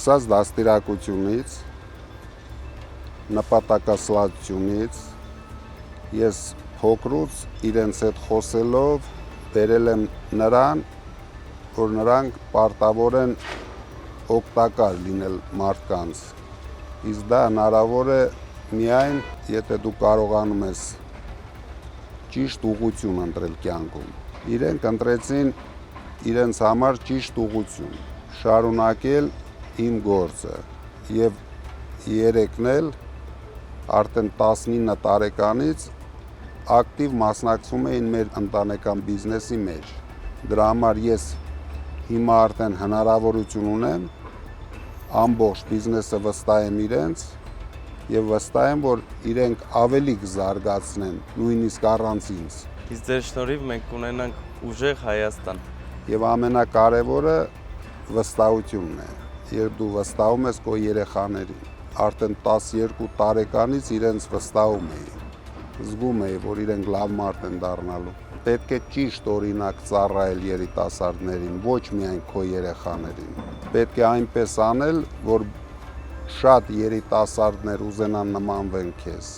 Սկսած դաստիարակությունից, նպատակասլացությունից, ես փոքրուց իրենց հետ խոսելով բերել եմ նրան, որ նրանք պարտավոր են օգտակար լինել մարդկանց, իսկ դա հնարավոր է միայն, եթե դու կարողանում ես ճիշտ ուղղություն ընտրել կյանքում։ Իրենք ընտրեցին իրենց համար ճիշտ ուղղություն, շարունակել իմ գործը եւ երեքն էլ արդեն 19 տարեկանից ակտիվ մասնակցում էին մեր ընտանեկան բիզնեսի մեջ։ Դրա համար ես հիմա արդեն հնարավորություն ունեմ ամբողջ բիզնեսը վստահեմ իրենց եւ վստահ եմ, որ իրենք ավելի կզարգացնեն, նույնիսկ առանց ինձ։ Իսկ ձեր շնորհիվ մենք կունենանք ուժեղ Հայաստան։ Եվ ամենակարևորը վստահությունն է, երբ դու վստահում ես քո երեխաներին։ Արդեն 12 տարեկանից իրենց վստահում էի։ Զգում էի, որ իրենք լավ մարդ են դառնալու։ Պետք է ճիշտ օրինակ ծառայել երիտասարդներին, ոչ միայն քո երեխաներին։ Պետք է այնպես անել, որ շատ երիտասարդներ ուզենան նմանվեն քեզ։